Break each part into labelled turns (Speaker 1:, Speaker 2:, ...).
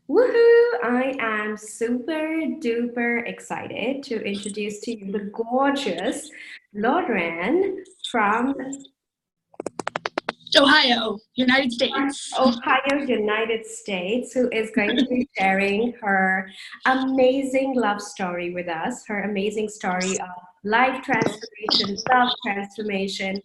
Speaker 1: Woohoo! I am super duper excited to introduce to you the gorgeous Lauren from
Speaker 2: Ohio, United States.
Speaker 1: Ohio, United States, who is going to be sharing her amazing love story with us, her amazing story of life transformation, love transformation,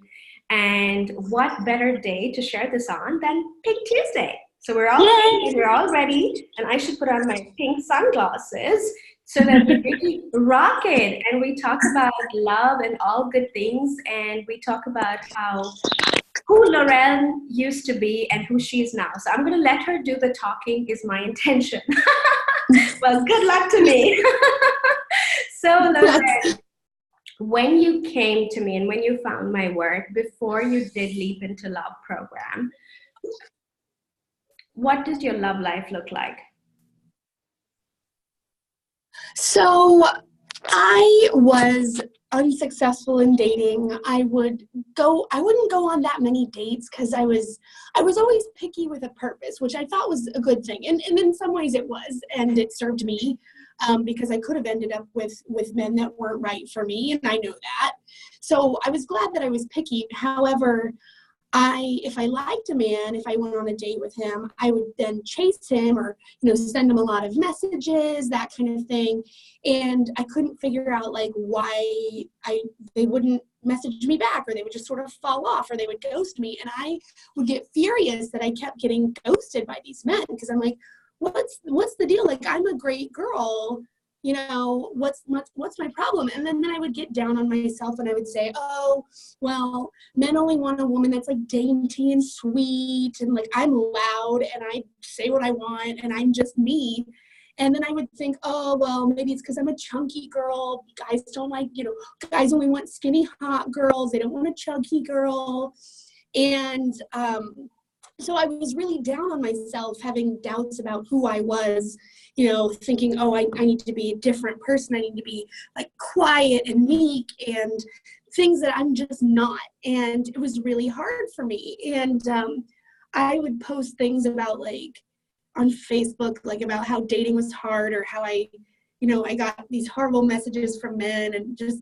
Speaker 1: and what better day to share this on than Pink Tuesday? So
Speaker 2: Yay!
Speaker 1: we're all ready, and I should put on my pink sunglasses so that we really rock it. And we talk about love and all good things, and we talk about how who Lorraine used to be and who she is now. So I'm going to let her do the talking is my intention. Well, good luck to me. So Lorraine, when you came to me and when you found my work before you did Leap into Love program, what does your love life look like?
Speaker 2: So I was unsuccessful in dating. I wouldn't go on that many dates because I was always picky with a purpose, which I thought was a good thing. And in some ways it was, and it served me because I could have ended up with men that weren't right for me, and I know that. So I was glad that I was picky. However, if I liked a man, if I went on a date with him, I would then chase him or, send him a lot of messages, that kind of thing. And I couldn't figure out like why they wouldn't message me back, or they would just sort of fall off, or they would ghost me. And I would get furious that I kept getting ghosted by these men, because I'm like, what's the deal? Like, I'm a great girl. What's my problem? And then I would get down on myself and I would say, oh, well, men only want a woman that's like dainty and sweet, and like I'm loud and I say what I want and I'm just me. And then I would think, oh, well, maybe it's because I'm a chunky girl. Guys don't like, guys only want skinny hot girls. They don't want a chunky girl. And so I was really down on myself, having doubts about who I was, thinking, oh, I need to be a different person. I need to be like quiet and meek and things that I'm just not. And it was really hard for me. And I would post things about like on Facebook, like about how dating was hard, or how I got these horrible messages from men, and just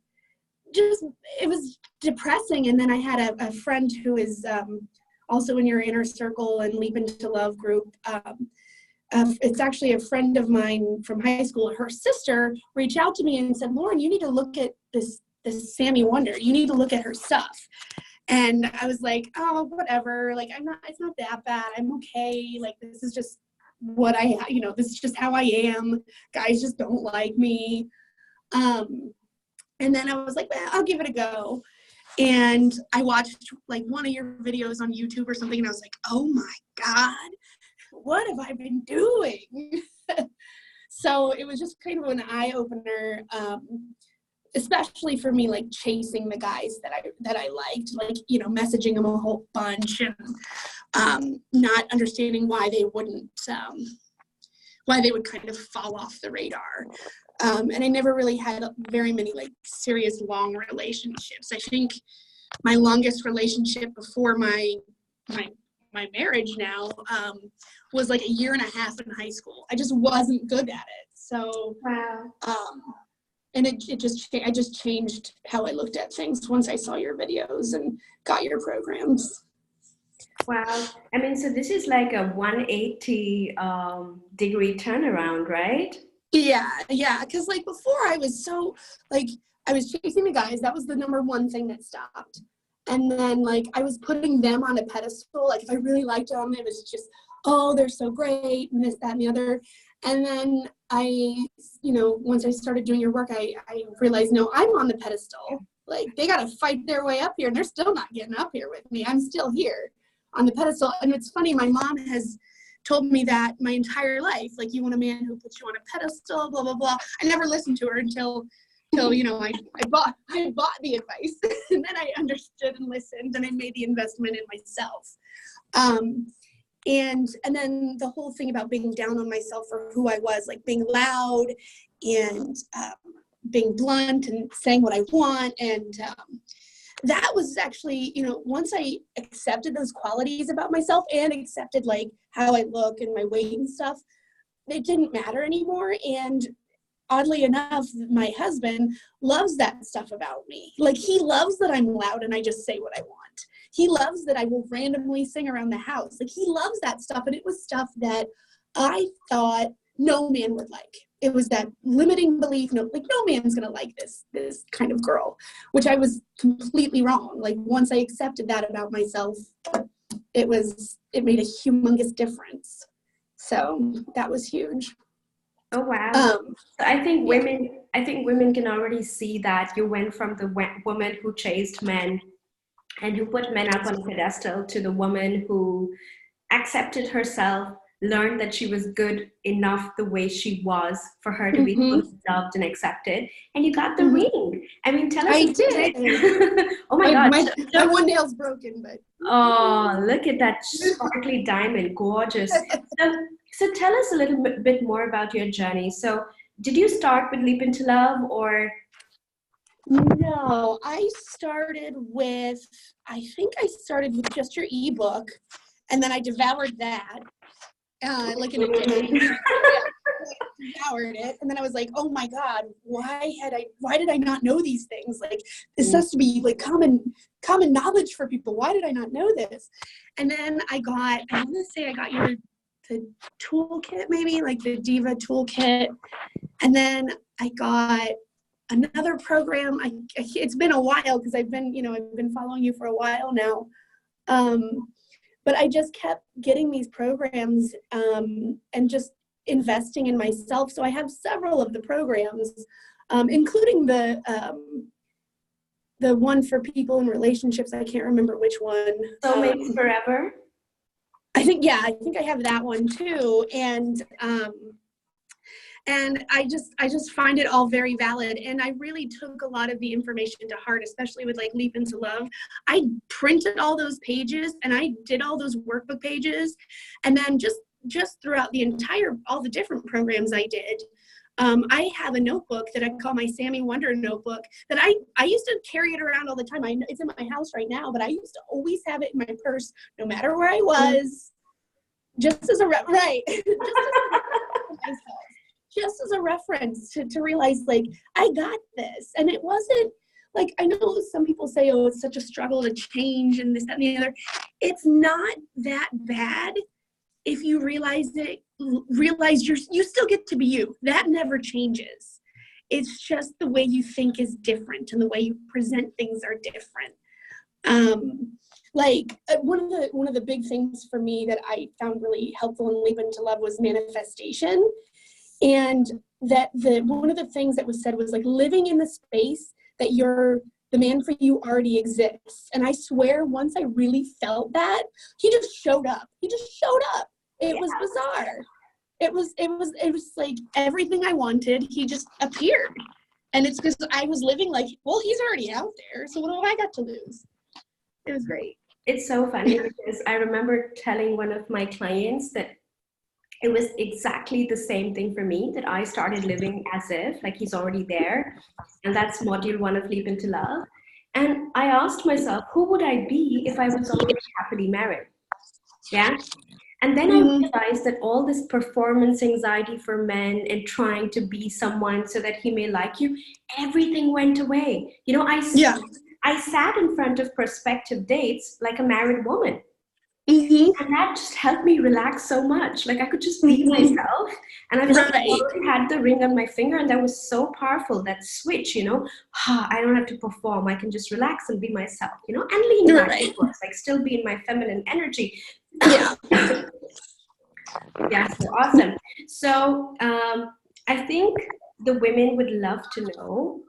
Speaker 2: it was depressing. And then I had a friend who is also in your inner circle and Leap into Love group. It's actually a friend of mine from high school. Her sister reached out to me and said, Lauren, you need to look at this Sami Wonder. You need to look at her stuff. And I was like, oh, whatever. Like, it's not that bad. I'm okay. Like, this is just what this is just how I am. Guys just don't like me. And then I was like, well, I'll give it a go. And I watched like one of your videos on YouTube or something, and I was like, oh my God, what have I been doing? So it was just kind of an eye-opener, especially for me, like chasing the guys that I liked, like, messaging them a whole bunch, and not understanding why they would kind of fall off the radar. And I never really had very many like serious long relationships. I think my longest relationship before my marriage now was like a year and a half in high school. I just wasn't good at it. So,
Speaker 1: Wow.
Speaker 2: And I just changed how I looked at things once I saw your videos and got your programs.
Speaker 1: Wow. I mean, so this is like a 180 degree turnaround, right?
Speaker 2: Yeah. Because like before I was so like, I was chasing the guys. That was the number one thing that stopped. And then like, I was putting them on a pedestal. Like if I really liked them, it was just, oh, they're so great, and this, that, and the other. And then once I started doing your work, I realized, no, I'm on the pedestal. Like they got to fight their way up here, and they're still not getting up here with me. I'm still here on the pedestal. And it's funny, my mom has told me that my entire life, like, you want a man who puts you on a pedestal, blah, blah, blah. I never listened to her until I bought the advice, and then I understood and listened, and I made the investment in myself. And then the whole thing about being down on myself for who I was, like being loud and being blunt and saying what I want. And that was actually, once I accepted those qualities about myself and accepted like how I look and my weight and stuff, it didn't matter anymore. And oddly enough, my husband loves that stuff about me. Like, he loves that I'm loud and I just say what I want. He loves that I will randomly sing around the house. Like, he loves that stuff. And it was stuff that I thought no man would like. It was that limiting belief, no man's gonna like this kind of girl, which I was completely wrong. Like, once I accepted that about myself, it made a humongous difference. So that was huge.
Speaker 1: Oh wow! So I think women can already see that you went from the woman who chased men and who put men up on a pedestal to the woman who accepted herself, learned that she was good enough the way she was for her to be fully loved and accepted, and you got the ring. I mean, tell us.
Speaker 2: I did.
Speaker 1: Oh my God!
Speaker 2: My one nail's broken, but
Speaker 1: oh, look at that sparkly diamond, gorgeous. So tell us a little bit more about your journey. So did you start with Leap Into Love, or?
Speaker 2: No, I started with just your ebook, and then I devoured that. Like an addiction. Devoured it, and then I was like, oh my God, why did I not know these things? Like, this has to be like common knowledge for people. Why did I not know this? And then I got the toolkit, maybe like the Diva toolkit, and then I got another program. It's been a while because I've been following you for a while now. But I just kept getting these programs and just investing in myself. So I have several of the programs, including the one for people in relationships. I can't remember which one.
Speaker 1: Soulmate Forever.
Speaker 2: I think I have that one too. And I just find it all very valid. And I really took a lot of the information to heart, especially with like Leap Into Love. I printed all those pages and I did all those workbook pages. And then just throughout all the different programs I did, I have a notebook that I call my Sami Wonder notebook that I used to carry it around all the time. It's in my house right now, but I used to always have it in my purse, no matter where I was, just as a just as a reference to realize, like, I got this. And it wasn't like, I know some people say, oh, it's such a struggle to change and this, that, and the other. It's not that bad if you realize you still get to be you. That never changes. It's just the way you think is different and the way you present things are different. One of the big things for me that I found really helpful in Leap Into Love was manifestation. And that one of the things that was said was like living in the space that the man for you already exists. And I swear, once I really felt that, he just showed up. It was bizarre. It was like everything I wanted, he just appeared. And it's because I was living like, well, he's already out there, so what have I got to lose? It was great.
Speaker 1: It's so funny because I remember telling one of my clients that it was exactly the same thing for me, that I started living as if like he's already there. And that's module 1 of Leap Into Love. And I asked myself, who would I be if I was already happily married? Yeah. And then I realized that all this performance anxiety for men and trying to be someone so that he may like you, everything went away. I sat in front of prospective dates like a married woman. And that just helped me relax so much. Like, I could just be myself, and I already had the ring on my finger, and that was so powerful, that switch, I don't have to perform. I can just relax and be myself, and lean back, of course, like still be in my feminine energy. Yeah. Yeah, so awesome. So I think the women would love to know,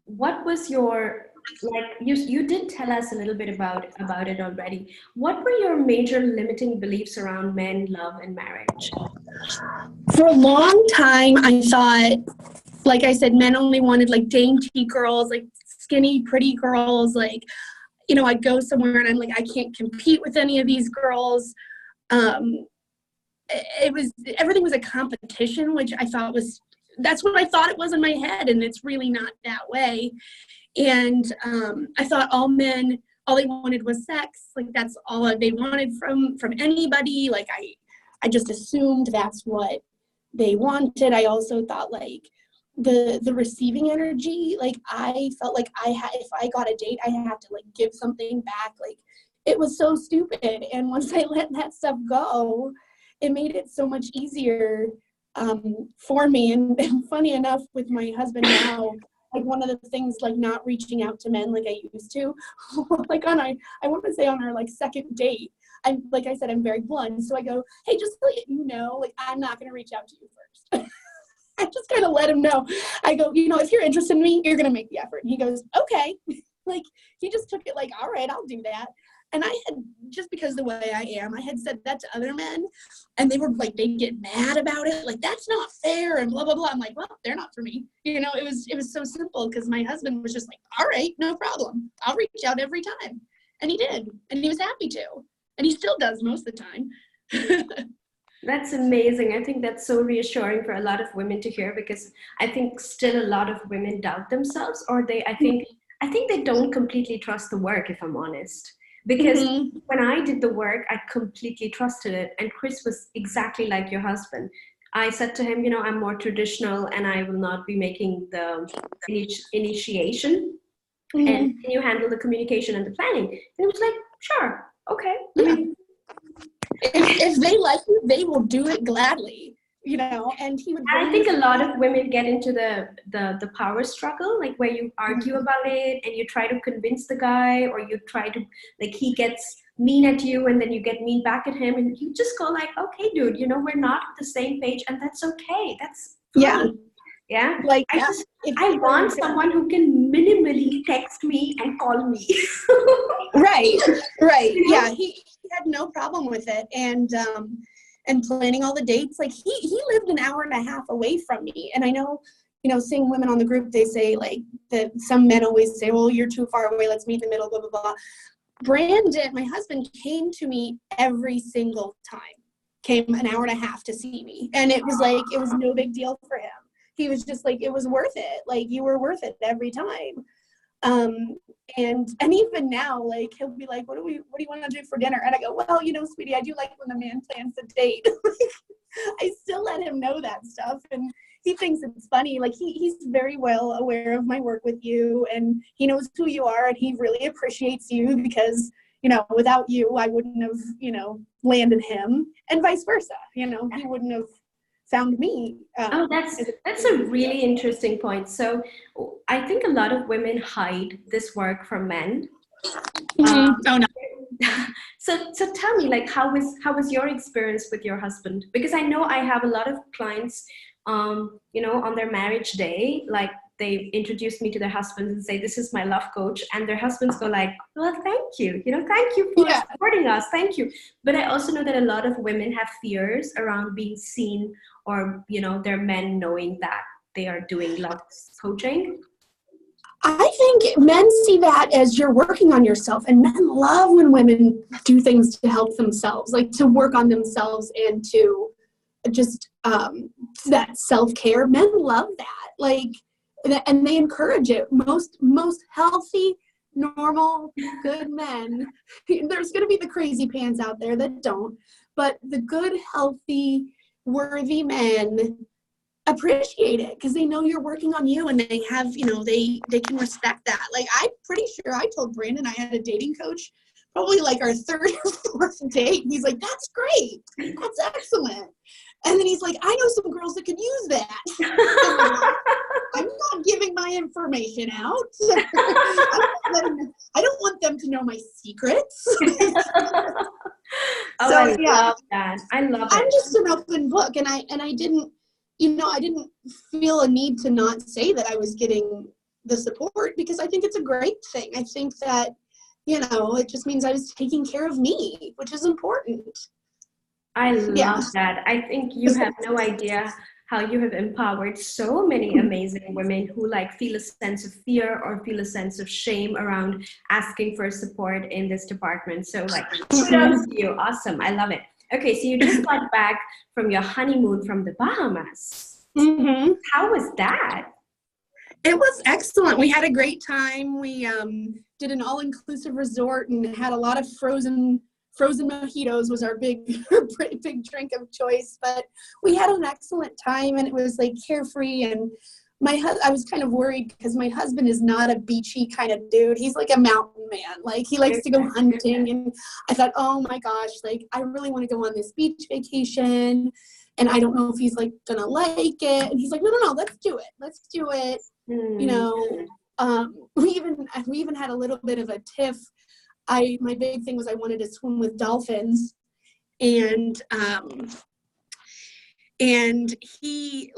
Speaker 1: what was your, like, you did tell us a little bit about it already. What were your major limiting beliefs around men, love, and marriage?
Speaker 2: For a long time, I thought, like I said, men only wanted like dainty girls, like skinny, pretty girls. Like, I'd go somewhere and I'm like, I can't compete with any of these girls. Everything was a competition, which I thought that's what I thought it was in my head, and it's really not that way. And I thought all men, all they wanted was sex. Like, that's all they wanted from anybody. Like, I just assumed that's what they wanted. I also thought like the receiving energy, like I felt like if I got a date, I had to like give something back. Like it was so stupid. And once I let that stuff go, it made it so much easier for me. And funny enough, with my husband now, like one of the things, like not reaching out to men like I used to, like I want to say on our like second date, like I said, I'm very blunt. So I go, hey, just so you know, like I'm not going to reach out to you first. I just kind of let him know. I go, if you're interested in me, you're going to make the effort. And he goes, okay. Like he just took it like, all right, I'll do that. And I had, just because the way I am, I had said that to other men, and they were like, they get mad about it. Like, that's not fair and blah, blah, blah. I'm like, well, they're not for me. It was so simple because my husband was just like, all right, no problem. I'll reach out every time. And he did. And he was happy to. And he still does most of the time.
Speaker 1: That's amazing. I think that's so reassuring for a lot of women to hear, because I think still a lot of women doubt themselves, or I think they don't completely trust the work, if I'm honest. Because when I did the work, I completely trusted it. And Chris was exactly like your husband. I said to him, I'm more traditional and I will not be making the initiation. And can you handle the communication and the planning? And he was like, sure, okay.
Speaker 2: Yeah. If they like you, they will do it gladly, and he would.
Speaker 1: I think a lot of women get into the power struggle, like where you argue about it and you try to convince the guy, or you try to, like, he gets mean at you and then you get mean back at him, and you just go like, okay, dude, we're not on the same page, and that's okay. That's fine. Yeah.
Speaker 2: Like
Speaker 1: I want someone who can minimally text me and call me.
Speaker 2: Right. Yeah. He had no problem with it. And planning all the dates. Like he lived an hour and a half away from me. And I know, seeing women on the group, they say like that some men always say, well, you're too far away. Let's meet in the middle, blah, blah, blah. Brandon, my husband, came to me every single time, came an hour and a half to see me. And it was like, it was no big deal for him. He was just like, it was worth it. Like, you were worth it every time. And even now, like, he'll be like, what do you want to do for dinner? And I go, well, sweetie, I do like when the man plans a date. I still let him know that stuff. And he thinks it's funny. Like, he's very well aware of my work with you, and he knows who you are, and he really appreciates you because, without you, I wouldn't have, landed him, and vice versa. He wouldn't have found me.
Speaker 1: That's a really interesting point. So I think a lot of women hide this work from men.
Speaker 2: Oh no.
Speaker 1: So tell me, like, how was your experience with your husband? Because I know I have a lot of clients, on their marriage day, like, they introduce me to their husbands and say, this is my love coach. And their husbands go like, well, thank you. Thank you for supporting us. Thank you. But I also know that a lot of women have fears around being seen, or, their men knowing that they are doing love coaching.
Speaker 2: I think men see that as you're working on yourself, and men love when women do things to help themselves, like to work on themselves and to just that self-care. Men love that. Like, and they encourage it. Most healthy, normal, good men, there's going to be the crazy pants out there that don't, but the good, healthy, worthy men appreciate it because they know you're working on you, and they have, they can respect that. Like, I'm pretty sure I told Brandon I had a dating coach probably like our third or fourth date. And he's like, that's great. That's excellent. And then he's like, I know some girls that could use that. I'm not giving my information out. I don't want them to know my secrets.
Speaker 1: I love that. I love it.
Speaker 2: I'm just an open book, and I didn't, I didn't feel a need to not say that I was getting the support, because I think it's a great thing. I think that, it just means I was taking care of me, which is important.
Speaker 1: I love that. I think you have no idea how you have empowered so many amazing women who feel a sense of fear or feel a sense of shame around asking for support in this department. So kudos to you. Awesome. I love it. Okay, so you just got back from your honeymoon from the Bahamas.
Speaker 2: Mm-hmm.
Speaker 1: How was that?
Speaker 2: It was excellent. We had a great time. We did an all-inclusive resort and had a lot of frozen frozen mojitos was our big big drink of choice. But we had an excellent time, and it was like carefree. And I was kind of worried because my husband is not a beachy kind of dude. He's like a mountain man. Like he likes to go hunting. And I thought, oh my gosh, like I really want to go on this beach vacation. And I don't know if he's like gonna like it. And he's like, no, let's do it. Let's do it. You know, we even had a little bit of a tiff. My big thing was I wanted to swim with dolphins, and he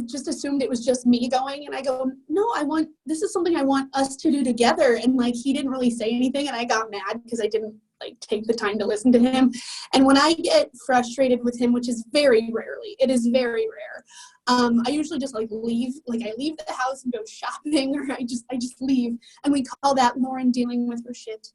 Speaker 2: just assumed it was just me going, and I go, no, this is something I want us to do together. And like he didn't really say anything, and I got mad because I didn't like take the time to listen to him. And when I get frustrated with him, which is very rarely, it is very rare, I usually just like leave. Like I leave the house and go shopping, or I just leave. And we call that Lauren dealing with her shit.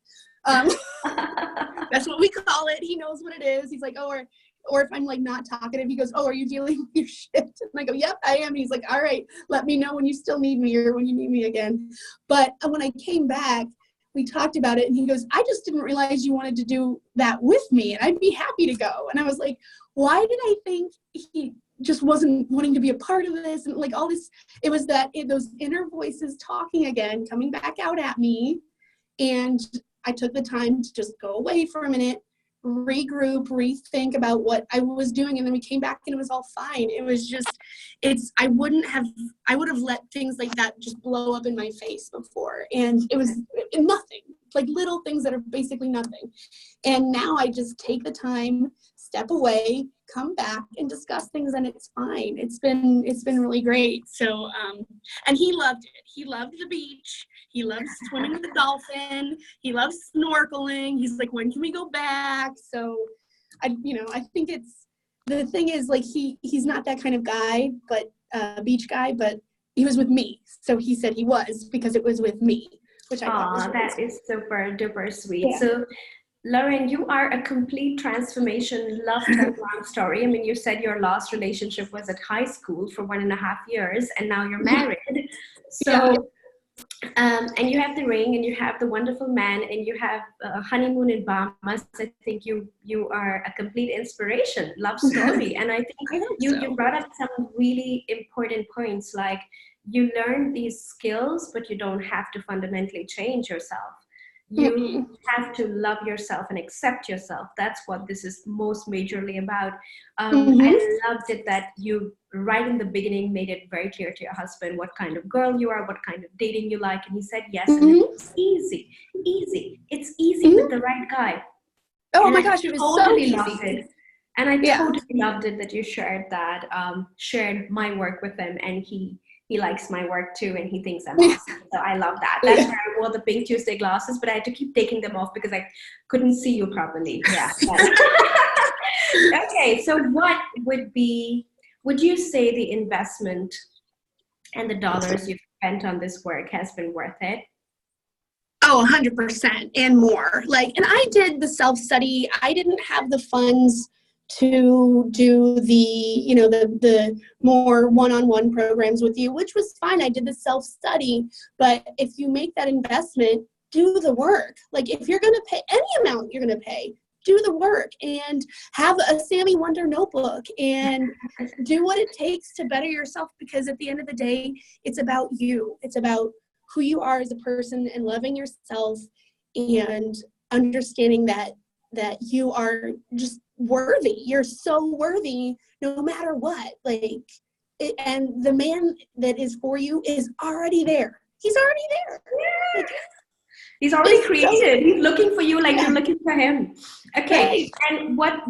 Speaker 2: That's what we call it. He knows what it is. He's like, oh, or if I'm like not talkative, he goes, oh, are you dealing with your shit? And I go, yep, I am. And he's like, all right, let me know when you still need me or when you need me again. But when I came back, we talked about it, and he goes, I just didn't realize you wanted to do that with me, and I'd be happy to go. And I was like, why did I think he just wasn't wanting to be a part of this? And like all this, it was those inner voices talking again, coming back out at me. And I took the time to just go away for a minute, regroup, rethink about what I was doing. And then we came back and it was all fine. It was just, I would have let things like that just blow up in my face before. And it was nothing, like little things that are basically nothing. And now I just take the time, step away, come back and discuss things, and it's fine. It's been really great. So, and he loved it. He loved the beach. He loves swimming with the dolphin. He loves snorkeling. He's like, when can we go back? So I think the thing is like, he's not that kind of guy, but beach guy, but he was with me. So he said he was, because it was with me, which I thought was really
Speaker 1: that
Speaker 2: sweet.
Speaker 1: is super duper sweet.
Speaker 2: Yeah.
Speaker 1: So Lauren, you are a complete transformation, love turnaround story. I mean, you said your last relationship was at high school for 1.5 years, and now you're married. So, and you have the ring, and you have the wonderful man, and you have a honeymoon in Bahamas. I think you are a complete inspiration, love story. And I think you brought up some really important points, like you learn these skills, but you don't have to fundamentally change yourself. You have to love yourself and accept yourself. That's what this is most majorly about. I loved it that you, right in the beginning, made it very clear to your husband what kind of girl you are, what kind of dating you like. And he said yes. And it's easy. It's easy with the right guy.
Speaker 2: Oh
Speaker 1: and
Speaker 2: my gosh, it was totally so
Speaker 1: loved
Speaker 2: easy.
Speaker 1: It. And I totally loved it that you shared that, shared my work with him, and he likes my work too, and he thinks I'm awesome. So I love that. That's why I wore the Pink Tuesday glasses, but I had to keep taking them off because I couldn't see you properly. Yeah. Okay, so what would you say the investment and the dollars you've spent on this work has been worth it?
Speaker 2: Oh, 100% and more. Like, and I did the self-study. I didn't have the funds to do the more one-on-one programs with you, which was fine. I did the self-study, but if you make that investment, do the work. Like if you're going to pay any amount, you're going to pay, do the work and have a Sami Wonder notebook and do what it takes to better yourself, because at the end of the day, it's about you. It's about who you are as a person and loving yourself and understanding that you are just worthy. You're so worthy no matter what. And the man that is for you is already there. He's already there.
Speaker 1: Yeah. He's already created. He's looking for you like you're looking for him. Okay. Right. And what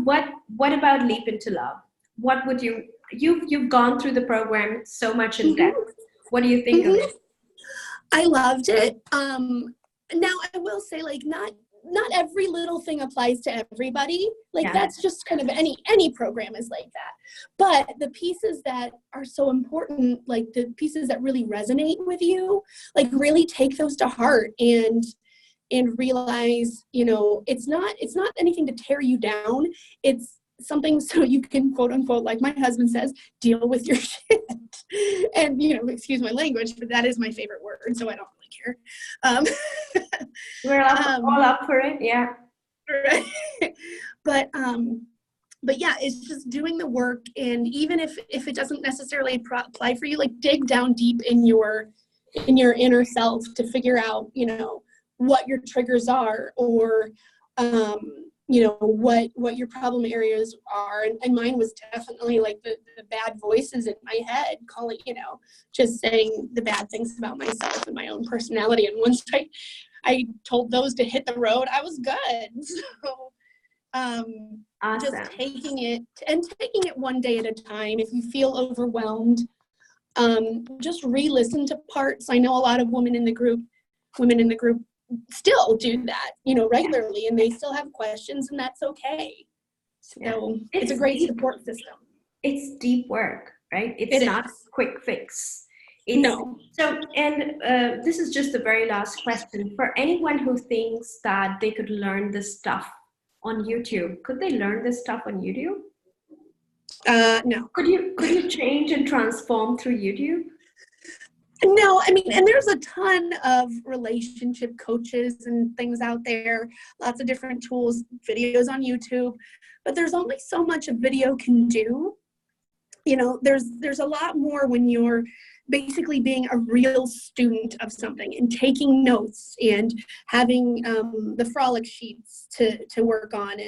Speaker 1: about leap into love? What would you've gone through the program so much in depth. What do you think of it?
Speaker 2: I loved it. Now I will say, like, not every little thing applies to everybody. Like that's just kind of any program is like that. But the pieces that are so important, like the pieces that really resonate with you, like really take those to heart and realize, it's not anything to tear you down. It's something so you can, quote unquote, like my husband says, deal with your shit. And, excuse my language, but that is my favorite word, so I don't really care.
Speaker 1: We're all up for it, yeah.
Speaker 2: Right. But yeah, it's just doing the work. And even if it doesn't necessarily apply for you, like dig down deep in your inner self to figure out, you know, what your triggers are, or, you know, what your problem areas are. And mine was definitely like the bad voices in my head calling, you know, just saying the bad things about myself and my own personality. And once I told those to hit the road, I was good. So,
Speaker 1: Awesome.
Speaker 2: just taking it one day at a time. If you feel overwhelmed, just re-listen to parts. I know a lot of women in the group still do that, you know, regularly, and they still have questions, and that's okay. So it's a great support system.
Speaker 1: It's deep work, right? It's not a quick fix.
Speaker 2: No.
Speaker 1: So, and this is just the very last question. For anyone who thinks that they could learn this stuff on YouTube, could they learn this stuff on YouTube?
Speaker 2: No.
Speaker 1: Could you change and transform through YouTube?
Speaker 2: No, I mean, and there's a ton of relationship coaches and things out there, lots of different tools, videos on YouTube, but there's only so much a video can do. You know, there's a lot more when you're basically being a real student of something and taking notes and having the frolic sheets to work on,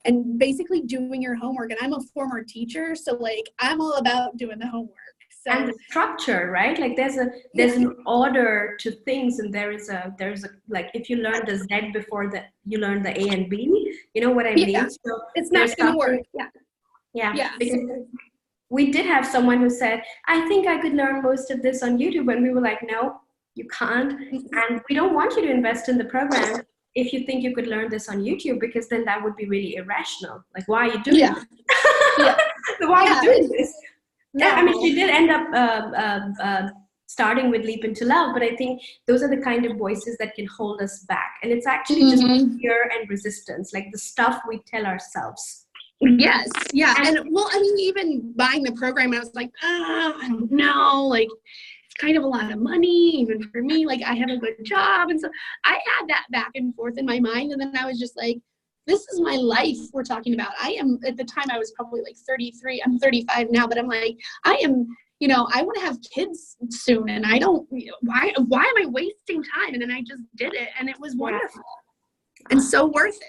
Speaker 2: and basically doing your homework. And I'm a former teacher, so like I'm all about doing the homework. So,
Speaker 1: and the structure, right? Like there's an order to things, and there's a like, if you learn the Z before that you learn the A and B, you know what I mean? So
Speaker 2: it's not going to work.
Speaker 1: Yeah. Because we did have someone who said, I think I could learn most of this on YouTube. And we were like, no, you can't. And we don't want you to invest in the program if you think you could learn this on YouTube, because then that would be really irrational. Like, why are you doing this? Why are you doing this? No. I mean, she did end up starting with Leap into Love, but I think those are the kind of voices that can hold us back. And it's actually just fear and resistance, like the stuff we tell ourselves.
Speaker 2: Yes. Yeah. And well, I mean, even buying the program, I was like, I don't know, like it's kind of a lot of money, even for me, like I have a good job. And so I had that back and forth in my mind. And then I was just like, this is my life we're talking about. I am, at the time I was probably like 33, I'm 35 now, but I'm like, I am, you know, I want to have kids soon, and I don't, why am I wasting time? And then I just did it, and it was wonderful and so worth it.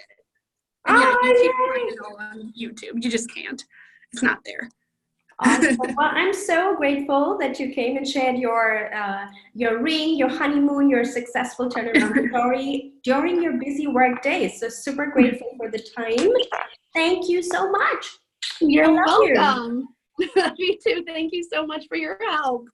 Speaker 2: And you can't find it all on YouTube. You just can't. It's not there.
Speaker 1: Awesome. Well, I'm so grateful that you came and shared your ring, your honeymoon, your successful turnaround story during your busy work days. So super grateful for the time. Thank you so much.
Speaker 2: You're welcome. Me too. Thank you so much for your help.